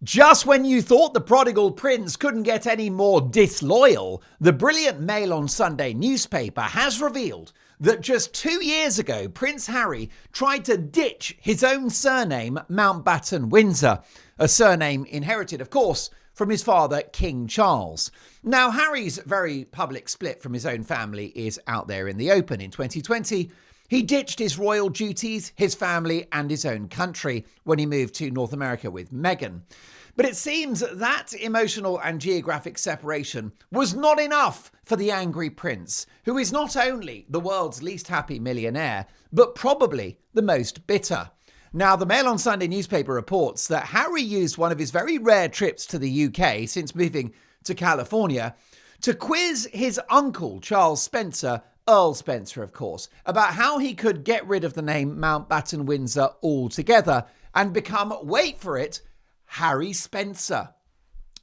Just when you thought the prodigal prince couldn't get any more disloyal, the brilliant Mail on Sunday newspaper has revealed that just 2 years ago, Prince Harry tried to ditch his own surname, Mountbatten-Windsor, a surname inherited, of course, from his father, King Charles. Now, Harry's very public split from his own family is out there in the open. In 2020, he ditched his royal duties, his family, and his own country when he moved to North America with Meghan. But it seems that emotional and geographic separation was not enough for the angry prince, who is not only the world's least happy millionaire, but probably the most bitter. Now, the Mail on Sunday newspaper reports that Harry used one of his very rare trips to the UK since moving to California to quiz his uncle, Charles Spencer, Earl Spencer, of course, about how he could get rid of the name Mountbatten-Windsor altogether and become, wait for it, Harry Spencer.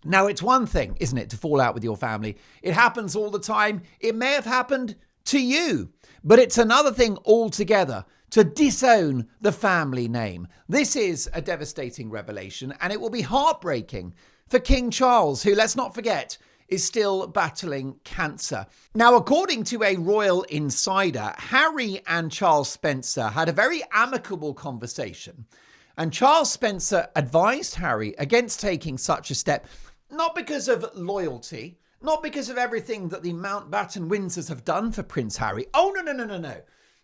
Now, it's one thing, isn't it, to fall out with your family. It happens all the time. It may have happened to you, but it's another thing altogether to disown the family name. This is a devastating revelation, and it will be heartbreaking for King Charles, who, let's not forget, is still battling cancer. Now, according to a royal insider, Harry and Charles Spencer had a very amicable conversation. And Charles Spencer advised Harry against taking such a step, not because of loyalty, not because of everything that the Mountbatten-Windsors have done for Prince Harry. Oh, no.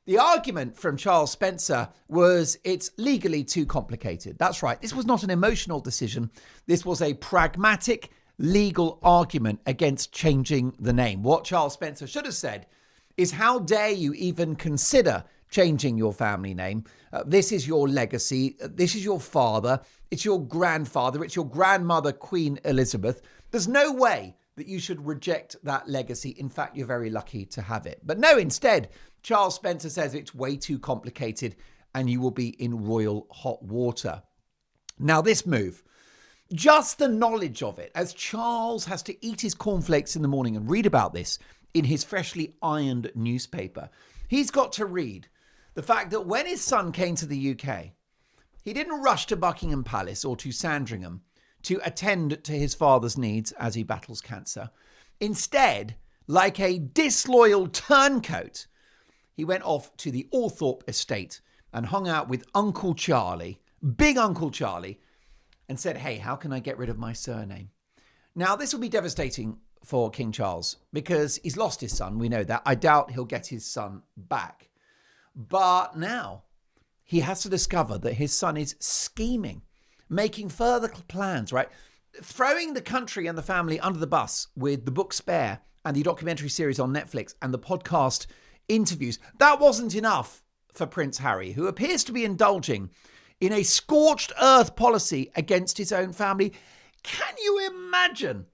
The argument from Charles Spencer was it's legally too complicated. That's right. This was not an emotional decision. This was a pragmatic legal argument against changing the name. What Charles Spencer should have said is, how dare you even consider changing your family name? This is your legacy. This is your father. It's your grandfather. It's your grandmother, Queen Elizabeth. There's no way that you should reject that legacy. In fact, you're very lucky to have it. But no, instead, Charles Spencer says it's way too complicated and you will be in royal hot water. Now, this move, just the knowledge of it, as Charles has to eat his cornflakes in the morning and read about this in his freshly ironed newspaper, he's got to read the fact that when his son came to the UK, he didn't rush to Buckingham Palace or to Sandringham to attend to his father's needs as he battles cancer. Instead, like a disloyal turncoat, he went off to the Althorpe estate and hung out with Uncle Charlie, big Uncle Charlie, and said, hey, how can I get rid of my surname? Now, this will be devastating for King Charles because he's lost his son. We know that. I doubt he'll get his son back. But now he has to discover that his son is scheming, making further plans, right? Throwing the country and the family under the bus with the book Spare and the documentary series on Netflix and the podcast interviews. That wasn't enough for Prince Harry, who appears to be indulging in a scorched earth policy against his own family. Can you imagine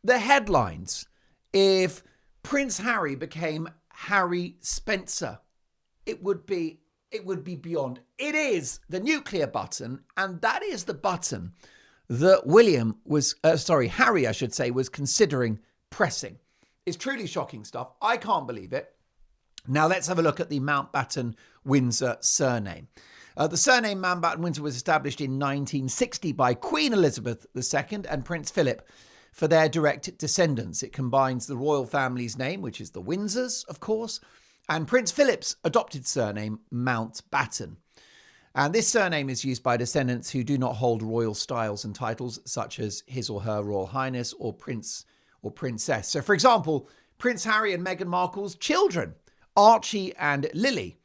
the headlines if Prince Harry became Harry Spencer? It would be beyond. It is the nuclear button, and that is the button that Harry, I should say, was considering pressing. It's truly shocking stuff. I can't believe it. Now let's have a look at the Mountbatten-Windsor surname. The surname Mountbatten-Windsor was established in 1960 by Queen Elizabeth II and Prince Philip for their direct descendants. It combines the royal family's name, which is the Windsors, of course, and Prince Philip's adopted surname, Mountbatten. And this surname is used by descendants who do not hold royal styles and titles, such as His or Her Royal Highness or Prince or Princess. So, for example, Prince Harry and Meghan Markle's children, Archie and Lily,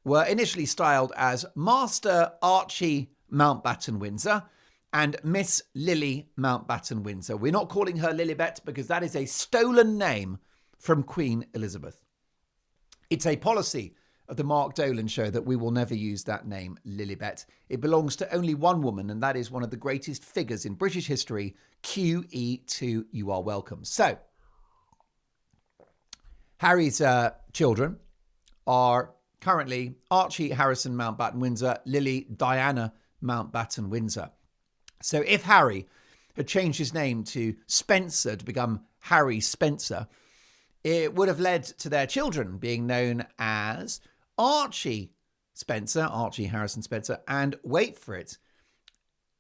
were initially styled as Master Archie Mountbatten-Windsor and Miss Lily Mountbatten-Windsor. We're not calling her Lilibet because that is a stolen name from Queen Elizabeth. It's a policy of the Mark Dolan show that we will never use that name, Lilibet. It belongs to only one woman, and that is one of the greatest figures in British history, QE2, you are welcome. So, Harry's children are currently Archie Harrison Mountbatten-Windsor, Lily Diana Mountbatten-Windsor. So if Harry had changed his name to Spencer to become Harry Spencer, it would have led to their children being known as Archie Spencer, Archie Harrison Spencer, and wait for it,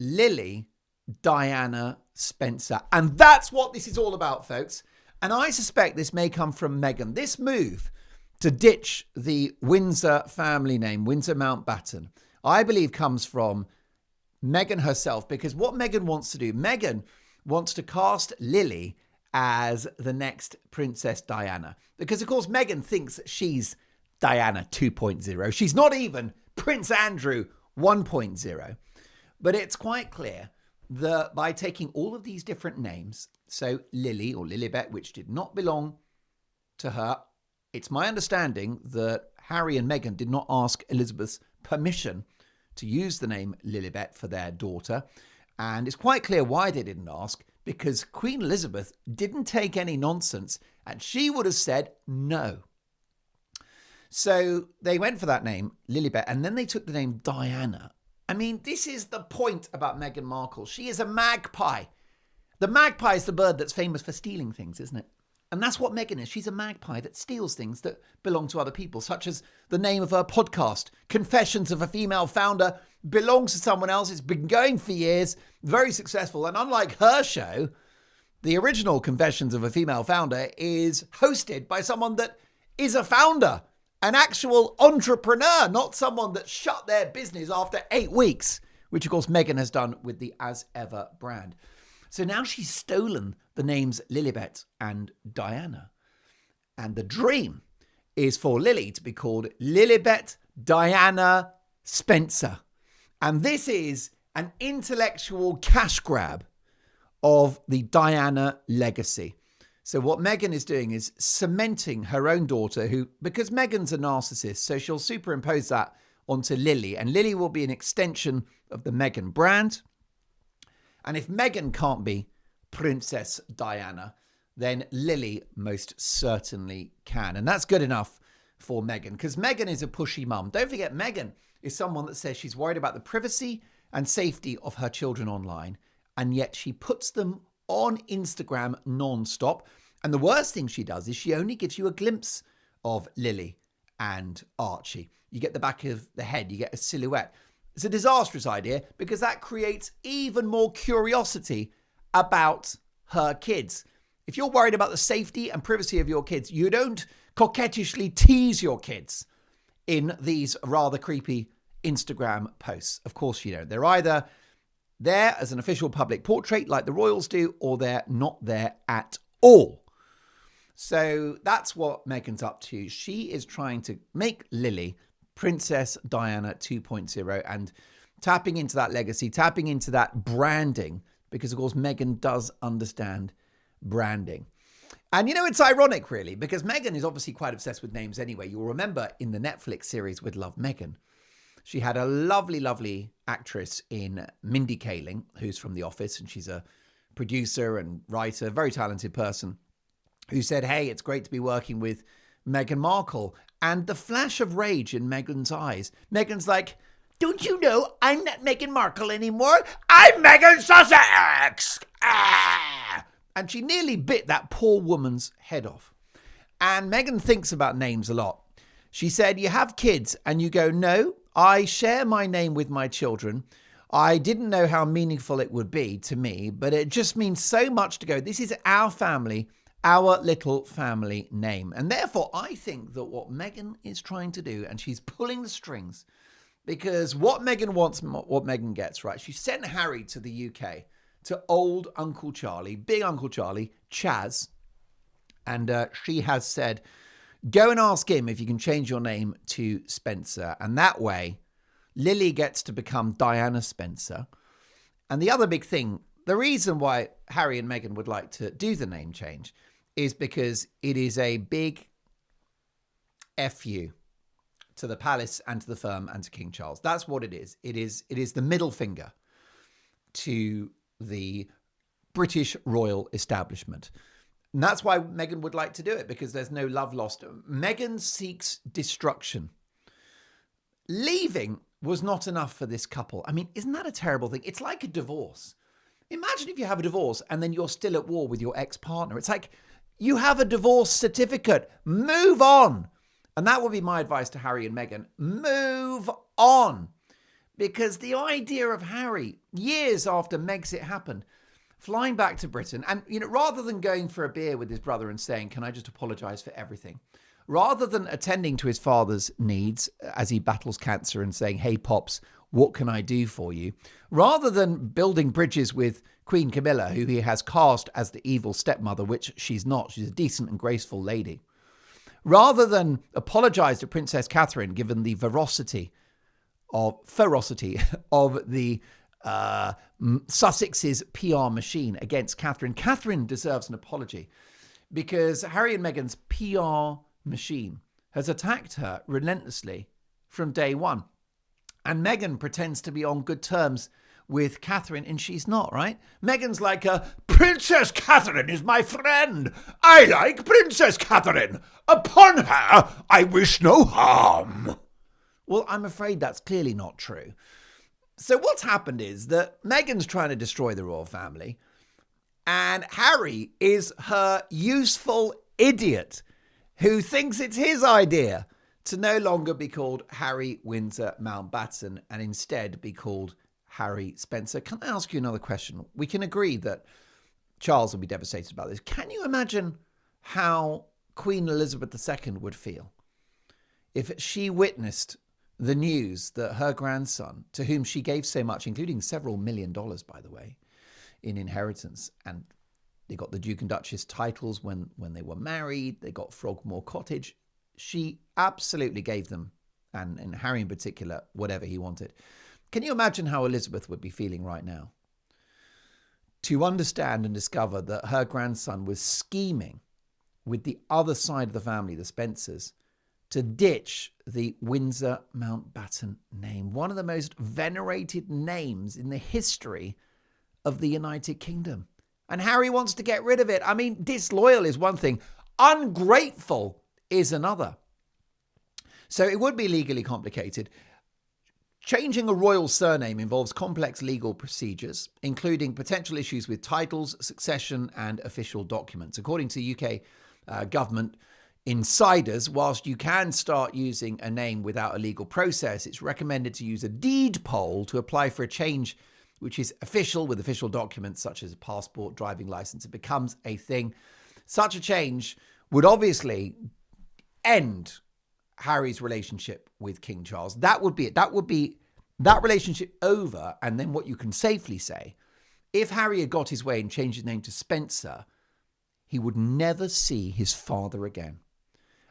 Lily Diana Spencer. And that's what this is all about, folks. And I suspect this may come from Meghan. This move to ditch the Windsor family name, Windsor Mountbatten, I believe comes from Meghan herself, because what Meghan wants to do, Meghan wants to cast Lily as the next Princess Diana. Because, of course, Meghan thinks she's Diana 2.0. She's not even Prince Andrew 1.0. But it's quite clear that by taking all of these different names, so Lily or Lilibet, which did not belong to her, it's my understanding that Harry and Meghan did not ask Elizabeth's permission to use the name Lilibet for their daughter. And it's quite clear why they didn't ask, because Queen Elizabeth didn't take any nonsense and she would have said no. So they went for that name, Lilibet, and then they took the name Diana. I mean, this is the point about Meghan Markle. She is a magpie. The magpie is the bird that's famous for stealing things, isn't it? And that's what Meghan is. She's a magpie that steals things that belong to other people, such as the name of her podcast, Confessions of a Female Founder, belongs to someone else. It's been going for years, very successful. And unlike her show, the original Confessions of a Female Founder is hosted by someone that is a founder, an actual entrepreneur, not someone that shut their business after 8 weeks, which of course Meghan has done with the As Ever brand. So now she's stolen the names Lilibet and Diana. And the dream is for Lily to be called Lilibet Diana Spencer. And this is an intellectual cash grab of the Diana legacy. So what Meghan is doing is cementing her own daughter, who, because Meghan's a narcissist, so she'll superimpose that onto Lily. And Lily will be an extension of the Meghan brand. And if Meghan can't be Princess Diana, then Lily most certainly can. And that's good enough for Meghan, because Meghan is a pushy mum. Don't forget, Meghan is someone that says she's worried about the privacy and safety of her children online, and yet she puts them on Instagram non-stop. And the worst thing she does is she only gives you a glimpse of Lily and Archie. You get the back of the head, you get a silhouette. It's a disastrous idea, because that creates even more curiosity about her kids. If you're worried about the safety and privacy of your kids, you don't coquettishly tease your kids in these rather creepy Instagram posts. Of course you don't. They're either there as an official public portrait like the royals do, or they're not there at all. So that's what Meghan's up to. She is trying to make Lily Princess Diana 2.0 and tapping into that legacy, tapping into that branding, because of course Meghan does understand branding. And you know, it's ironic really, because Meghan is obviously quite obsessed with names anyway. You'll remember in the Netflix series with Love Meghan, she had a lovely, lovely actress in Mindy Kaling, who's from The Office, and she's a producer and writer, very talented person, who said, hey, it's great to be working with Meghan Markle. And the flash of rage in Meghan's eyes. Meghan's like, don't you know I'm not Meghan Markle anymore? I'm Meghan Sussex! Ah! And she nearly bit that poor woman's head off. And Meghan thinks about names a lot. She said, you have kids and you go, no, I share my name with my children. I didn't know how meaningful it would be to me, but it just means so much to go, this is our family, our little family name. And therefore, I think that what Meghan is trying to do, and she's pulling the strings, because what Meghan wants, what Meghan gets, right? She sent Harry to the UK, to old Uncle Charlie, big Uncle Charlie, Chaz. And she has said, go and ask him if you can change your name to Spencer. And that way, Lily gets to become Diana Spencer. And the other big thing, the reason why Harry and Meghan would like to do the name change is because it is a big FU to the palace and to the firm and to King Charles. That's what it is. It is the middle finger to the British royal establishment. And that's why Meghan would like to do it, because there's no love lost. Meghan seeks destruction. Leaving was not enough for this couple. I mean, isn't that a terrible thing? It's like a divorce. Imagine if you have a divorce and then you're still at war with your ex-partner. It's like you have a divorce certificate. Move on. And that would be my advice to Harry and Meghan. Move on. Because the idea of Harry, years after Megxit happened, flying back to Britain, and rather than going for a beer with his brother and saying, "Can I just apologise for everything?" Rather than attending to his father's needs as he battles cancer and saying, "Hey, Pops, what can I do for you?" Rather than building bridges with Queen Camilla, who he has cast as the evil stepmother, which she's not. She's a decent and graceful lady. Rather than apologise to Princess Catherine, given the ferocity of the Sussex's PR machine against Catherine. Catherine deserves an apology because Harry and Meghan's PR machine has attacked her relentlessly from day one. And Meghan pretends to be on good terms with Catherine, and she's not, right? Meghan's like, Princess Catherine is my friend. I like Princess Catherine. Upon her, I wish no harm. Well, I'm afraid that's clearly not true. So what's happened is that Meghan's trying to destroy the royal family, and Harry is her useful idiot who thinks it's his idea to no longer be called Harry Windsor Mountbatten and instead be called Harry Spencer. Can I ask you another question? We can agree that Charles will be devastated about this. Can you imagine how Queen Elizabeth II would feel if she witnessed the news that her grandson, to whom she gave so much, including several $1 million, by the way, in inheritance, and they got the Duke and Duchess titles when they were married, they got Frogmore Cottage. She absolutely gave them, and Harry in particular, whatever he wanted. Can you imagine how Elizabeth would be feeling right now? To understand and discover that her grandson was scheming with the other side of the family, the Spencers, to ditch the Windsor Mountbatten name, one of the most venerated names in the history of the United Kingdom. And Harry wants to get rid of it. I mean, disloyal is one thing. Ungrateful is another. So it would be legally complicated. Changing a royal surname involves complex legal procedures, including potential issues with titles, succession, and official documents. According to UK government insiders, whilst you can start using a name without a legal process, it's recommended to use a deed poll to apply for a change which is official with official documents such as a passport, driving license. It becomes a thing. Such a change would obviously end Harry's relationship with King Charles. That would be it. That would be that relationship over. And then what you can safely say, if Harry had got his way and changed his name to Spencer, he would never see his father again.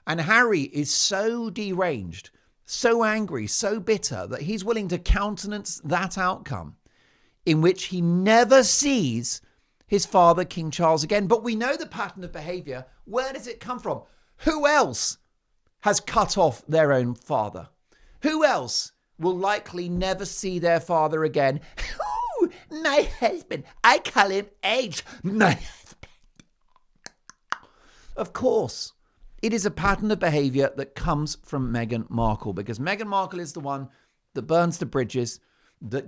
And Harry is so deranged, so angry, so bitter that he's willing to countenance that outcome in which he never sees his father, King Charles, again. But we know the pattern of behaviour. Where does it come from? Who else has cut off their own father? Who else will likely never see their father again? Oh, my husband. I call him H. My husband. Of course, it is a pattern of behaviour that comes from Meghan Markle, because Meghan Markle is the one that burns the bridges, that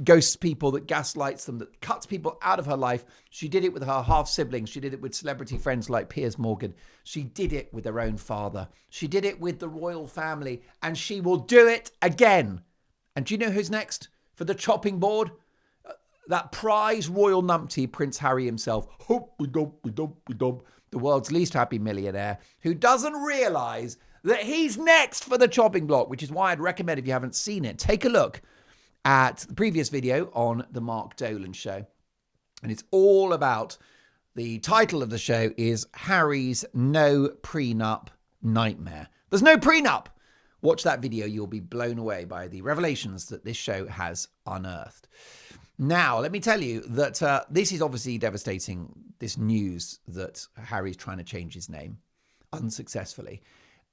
ghosts people, that gaslights them, that cuts people out of her life. She did it with her half-siblings. She did it with celebrity friends like Piers Morgan. She did it with her own father. She did it with the royal family, and she will do it again. And do you know who's next for the chopping board? That prize royal numpty, Prince Harry himself. The world's least happy millionaire, who doesn't realise that he's next for the chopping block, which is why I'd recommend, if you haven't seen it, take a look at the previous video on the Mark Dolan show. And it's all about, the title of the show is Harry's No Prenup Nightmare. There's no prenup. Watch that video. You'll be blown away by the revelations that this show has unearthed. Now, let me tell you that this is obviously devastating, this news that Harry's trying to change his name unsuccessfully.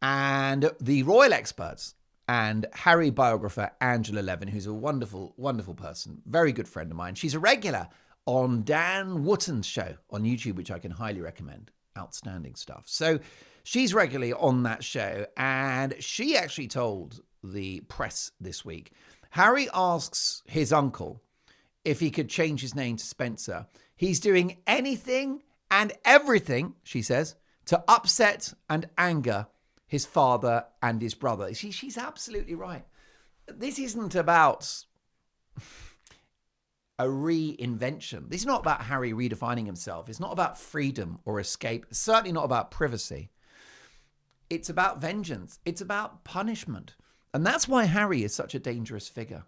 And the royal experts and Harry biographer Angela Levin, who's a wonderful, wonderful person, very good friend of mine. She's a regular on Dan Wootton's show on YouTube, which I can highly recommend. Outstanding stuff. So she's regularly on that show, and she actually told the press this week, Harry asks his uncle if he could change his name to Spencer. He's doing anything and everything, she says, to upset and anger his father and his brother. She's absolutely right. this isn't about a reinvention. This is not about Harry redefining himself. It's not about freedom or escape. It's certainly not about privacy. It's about vengeance. It's about punishment. And that's why Harry is such a dangerous figure.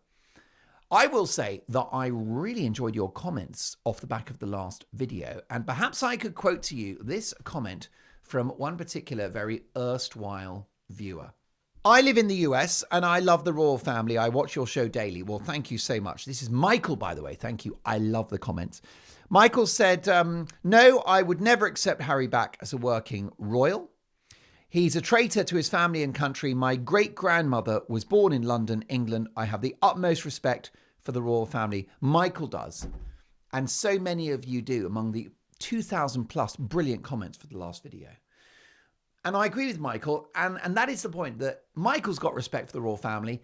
I will say that I really enjoyed your comments off the back of the last video. And perhaps I could quote to you this comment from one particular very erstwhile viewer. I live in the US and I love the royal family. I watch your show daily. Well, thank you so much. This is Michael, by the way. Thank you. I love the comments. Michael said, no, I would never accept Harry back as a working royal. He's a traitor to his family and country. My great-grandmother was born in London, England. I have the utmost respect for the royal family. Michael does. And so many of you do among the 2,000 plus brilliant comments for the last video. And I agree with Michael. And that is the point, that Michael's got respect for the royal family.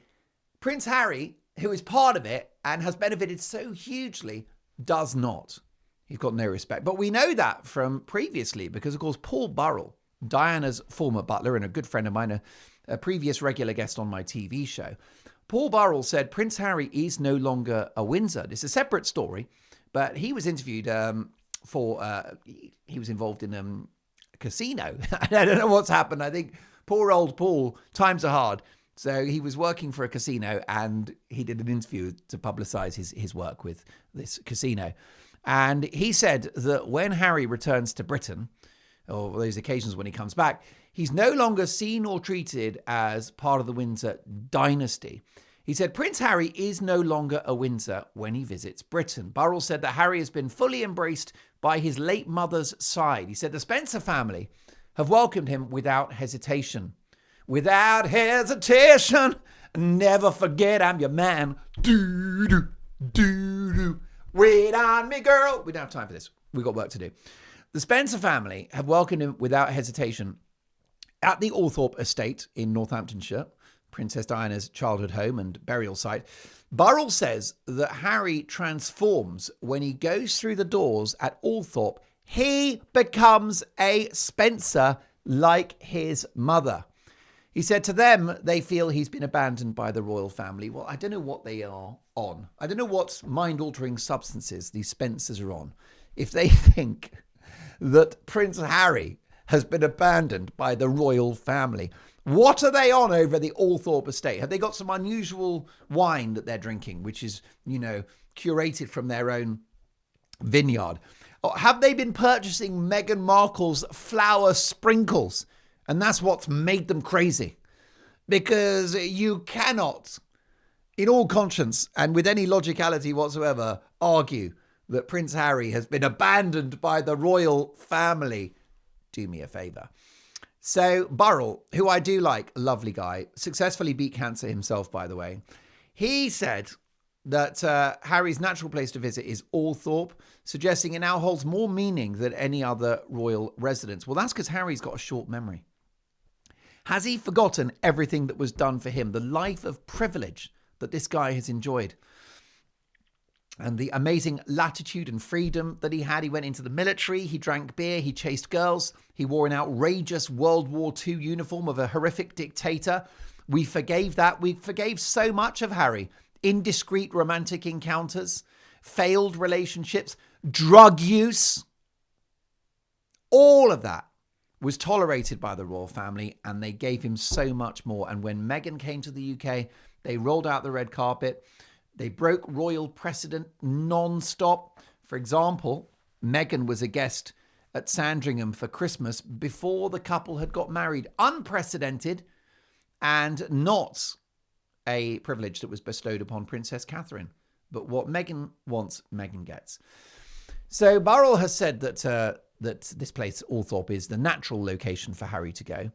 Prince Harry, who is part of it and has benefited so hugely, does not. He's got no respect. But we know that from previously because, of course, Paul Burrell, Diana's former butler and a good friend of mine, a previous regular guest on my TV show, Paul Burrell said Prince Harry is no longer a Windsor. It's a separate story, but he was interviewed he was involved in a casino. I don't know what's happened. I think poor old Paul, times are hard. So he was working for a casino and he did an interview to publicize his work with this casino. And he said that when Harry returns to Britain, or those occasions when he comes back, he's no longer seen or treated as part of the Windsor dynasty. He said Prince Harry is no longer a Windsor when he visits Britain. Burrell said that Harry has been fully embraced by his late mother's side. He said the Spencer family have welcomed him without hesitation. Without hesitation, never forget I'm your man. Do-do, do-do. Wait on me, girl. We don't have time for this. We've got work to do. The Spencer family have welcomed him without hesitation at the Althorpe estate in Northamptonshire, Princess Diana's childhood home and burial site. Burrell says that Harry transforms when he goes through the doors at Althorpe. He becomes a Spencer like his mother. He said to them, they feel he's been abandoned by the royal family. Well, I don't know what they are on. I don't know what mind-altering substances these Spencers are on. If they think that Prince Harry has been abandoned by the royal family. What are they on over the Althorpe estate? Have they got some unusual wine that they're drinking, which is, curated from their own vineyard? Or have they been purchasing Meghan Markle's flower sprinkles? And that's what's made them crazy. Because you cannot, in all conscience and with any logicality whatsoever, argue that Prince Harry has been abandoned by the royal family. Do me a favour. So Burrell, who I do like, a lovely guy, successfully beat cancer himself, by the way. He said that Harry's natural place to visit is Althorpe, suggesting it now holds more meaning than any other royal residence. Well, that's because Harry's got a short memory. Has he forgotten everything that was done for him, the life of privilege that this guy has enjoyed? And the amazing latitude and freedom that he had. He went into the military, he drank beer, he chased girls, he wore an outrageous World War II uniform of a horrific dictator. We forgave that. We forgave so much of Harry. Indiscreet romantic encounters, failed relationships, drug use. All of that was tolerated by the royal family, and they gave him so much more. And when Meghan came to the UK, they rolled out the red carpet. They broke royal precedent non-stop. For example, Meghan was a guest at Sandringham for Christmas before the couple had got married. Unprecedented and not a privilege that was bestowed upon Princess Catherine. But what Meghan wants, Meghan gets. So Burrell has said that this place, Althorpe, is the natural location for Harry to go.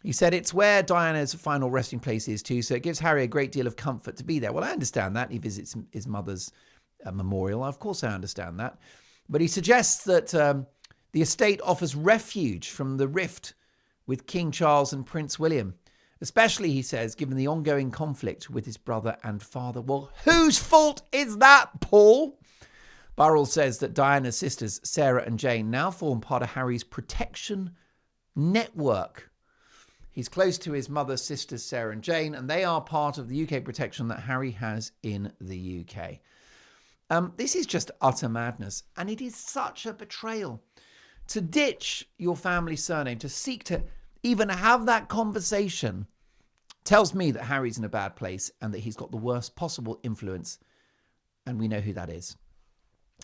He said it's where Diana's final resting place is too, so it gives Harry a great deal of comfort to be there. Well, I understand that. He visits his mother's memorial. Of course, I understand that. But he suggests that the estate offers refuge from the rift with King Charles and Prince William, especially, he says, given the ongoing conflict with his brother and father. Well, whose fault is that, Paul? Burrell says that Diana's sisters, Sarah and Jane, now form part of Harry's protection network. He's close to his mother's sisters, Sarah and Jane, and they are part of the UK protection that Harry has in the UK. This is just utter madness, and it is such a betrayal. To ditch your family surname, to seek to even have that conversation, tells me that Harry's in a bad place and that he's got the worst possible influence, and we know who that is.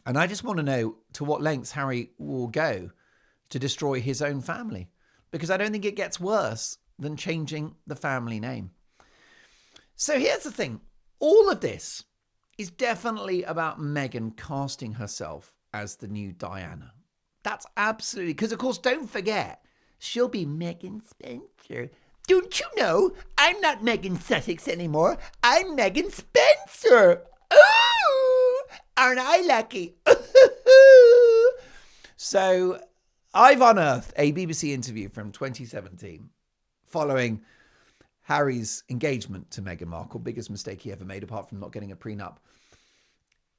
And I just want to know to what lengths Harry will go to destroy his own family, because I don't think it gets worse than changing the family name. So here's the thing. All of this is definitely about Meghan casting herself as the new Diana. That's absolutely, because of course, don't forget, she'll be Meghan Spencer. Don't you know? I'm not Meghan Sussex anymore. I'm Meghan Spencer. Ooh, aren't I lucky? So I've unearthed a BBC interview from 2017 following Harry's engagement to Meghan Markle, biggest mistake he ever made apart from not getting a prenup.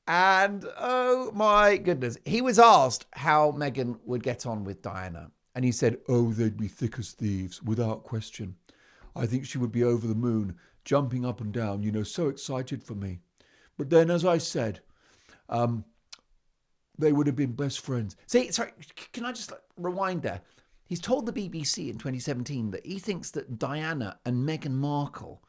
And oh my goodness, he was asked how Meghan would get on with Diana. And he said, oh, they'd be thick as thieves, without question. I think she would be over the moon, jumping up and down, so excited for me. But then, as I said, they would have been best friends. See, sorry, can I just rewind there? He's told the BBC in 2017 that he thinks that Diana and Meghan Markle,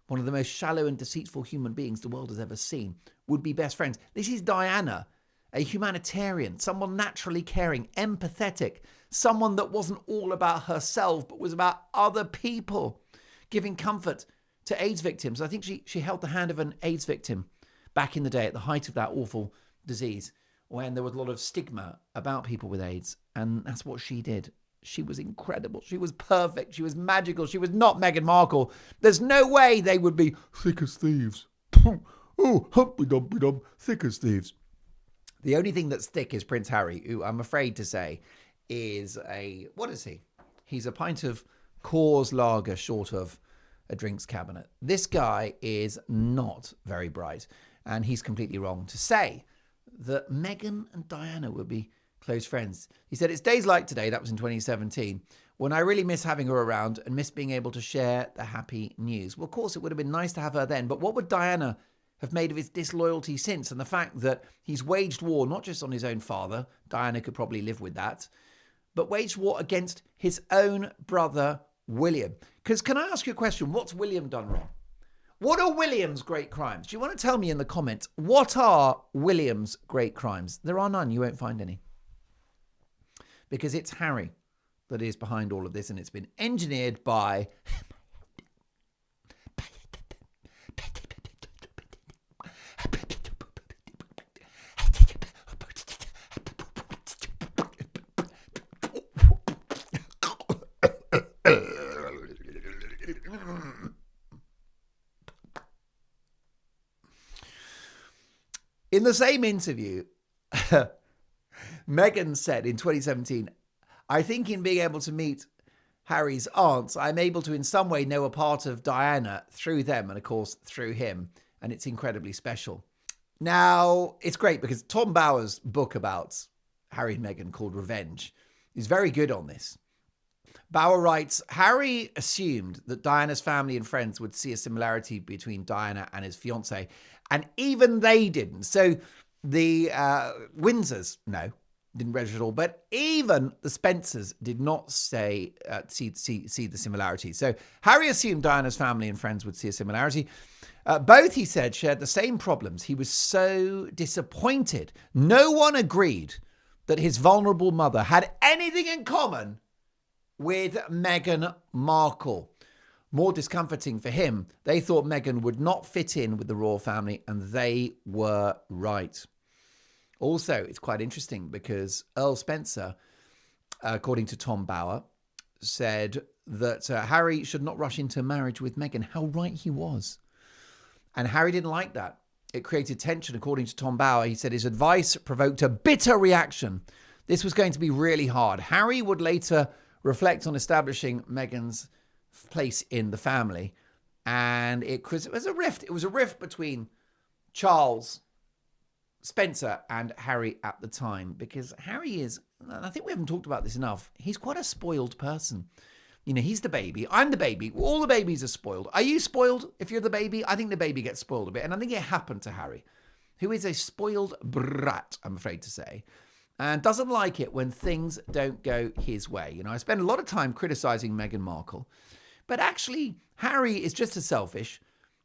one of the most shallow and deceitful human beings the world has ever seen, would be best friends. This is Diana, a humanitarian, someone naturally caring, empathetic, someone that wasn't all about herself, but was about other people, giving comfort to AIDS victims. I think she held the hand of an AIDS victim back in the day at the height of that awful disease, when there was a lot of stigma about people with AIDS. And that's what she did. She was incredible. She was perfect. She was magical. She was not Meghan Markle. There's no way they would be thick as thieves. Oh, humpy-dumpy-dum, thick as thieves. The only thing that's thick is Prince Harry, who I'm afraid to say is what is he? He's a pint of Coors Lager short of a drinks cabinet. This guy is not very bright, and he's completely wrong to say that Meghan and Diana would be close friends. He said, it's days like today, that was in 2017, when I really miss having her around and miss being able to share the happy news. Well, of course, it would have been nice to have her then, but what would Diana have made of his disloyalty since? And the fact that he's waged war, not just on his own father, Diana could probably live with that, but waged war against his own brother, William. Because can I ask you a question? What's William done wrong? What are William's great crimes? Do you want to tell me in the comments, what are William's great crimes? There are none. You won't find any. Because it's Harry that is behind all of this, and it's been engineered by In the same interview, Meghan said in 2017, I think in being able to meet Harry's aunts, I'm able to in some way know a part of Diana through them and, of course, through him. And it's incredibly special. Now, it's great because Tom Bower's book about Harry and Meghan called Revenge is very good on this. Bower writes, Harry assumed that Diana's family and friends would see a similarity between Diana and his fiancée, and even they didn't. So the Windsors, no, didn't register at all, but even the Spencers did not see the similarity. So Harry assumed Diana's family and friends would see a similarity. Both, he said, shared the same problems. He was so disappointed. No one agreed that his vulnerable mother had anything in common with Meghan Markle. More discomforting for him, they thought Meghan would not fit in with the royal family, and they were right. Also, it's quite interesting because Earl Spencer, according to Tom Bower, said that Harry should not rush into marriage with Meghan. How right he was. And Harry didn't like that. It created tension, according to Tom Bower. He said his advice provoked a bitter reaction. This was going to be really hard. Harry would later reflect on establishing Meghan's place in the family. And it was a rift. It was a rift between Charles Spencer and Harry at the time, because Harry is, and I think we haven't talked about this enough, he's quite a spoiled person. You know, he's the baby. I'm the baby. All the babies are spoiled. Are you spoiled if you're the baby? I think the baby gets spoiled a bit. And I think it happened to Harry, who is a spoiled brat, I'm afraid to say, and doesn't like it when things don't go his way. You know, I spend a lot of time criticizing Meghan Markle, but actually Harry is just as selfish,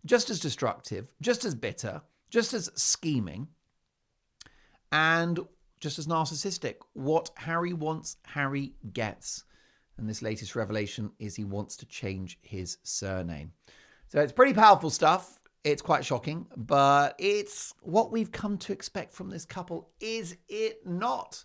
just as destructive, just as bitter, just as scheming, and just as narcissistic. What Harry wants, Harry gets. And this latest revelation is he wants to change his surname. So it's pretty powerful stuff. It's quite shocking, but it's what we've come to expect from this couple, is it not?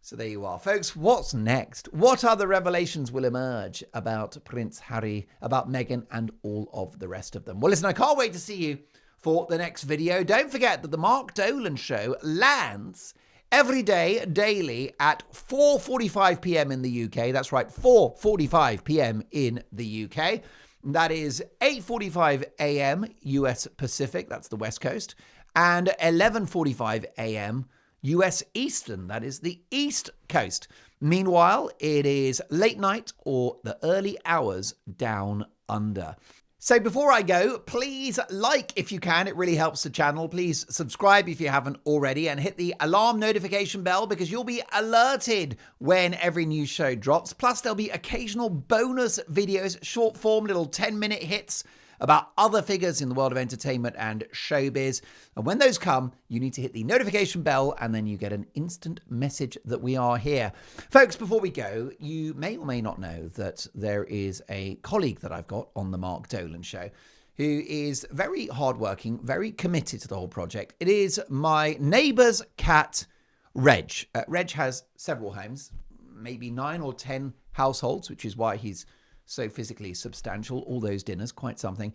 So there you are, folks. What's next? What other revelations will emerge about Prince Harry, about Meghan, and all of the rest of them? Well, listen, I can't wait to see you for the next video. Don't forget that the Mark Dolan Show lands every day, daily, at 4:45 p.m. in the UK. That's right, 4:45 p.m. in the UK. That is 8:45 a.m. US Pacific, that's the West Coast, and 11:45 a.m. US Eastern, that is the East Coast. Meanwhile, it is late night or the early hours down under. So before I go, please like if you can. It really helps the channel. Please subscribe if you haven't already and hit the alarm notification bell because you'll be alerted when every new show drops. Plus, there'll be occasional bonus videos, short form, little 10-minute hits about other figures in the world of entertainment and showbiz. And when those come, you need to hit the notification bell and then you get an instant message that we are here. Folks, before we go, you may or may not know that there is a colleague that I've got on the Mark Dolan Show who is very hardworking, very committed to the whole project. It is my neighbour's cat, Reg. Reg has several homes, maybe 9 or 10 households, which is why he's so physically substantial, all those dinners, quite something.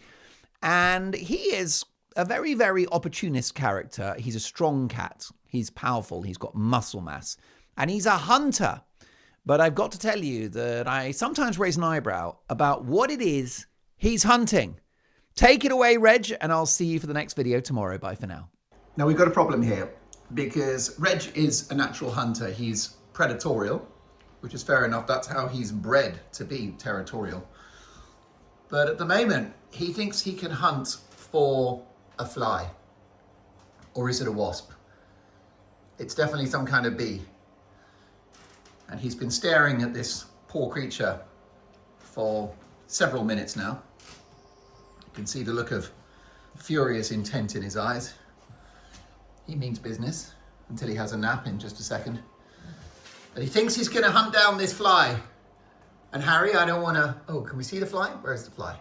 And he is a very, very opportunist character. He's a strong cat. He's powerful. He's got muscle mass. And he's a hunter. But I've got to tell you that I sometimes raise an eyebrow about what it is he's hunting. Take it away, Reg, and I'll see you for the next video tomorrow. Bye for now. Now, we've got a problem here because Reg is a natural hunter. He's predatorial, which is fair enough. That's how he's bred to be territorial. But at the moment, he thinks he can hunt for a fly. Or is it a wasp? It's definitely some kind of bee. And he's been staring at this poor creature for several minutes now. You can see the look of furious intent in his eyes. He means business until he has a nap in just a second. But he thinks he's going to hunt down this fly. And Harry, I don't want to... Oh, can we see the fly? Where's the fly?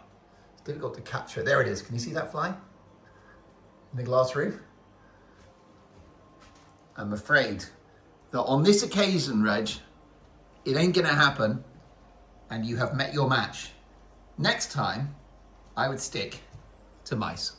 It's difficult to capture. There it is. Can you see that fly? In the glass roof? I'm afraid that on this occasion, Reg, it ain't going to happen. And you have met your match. Next time, I would stick to mice.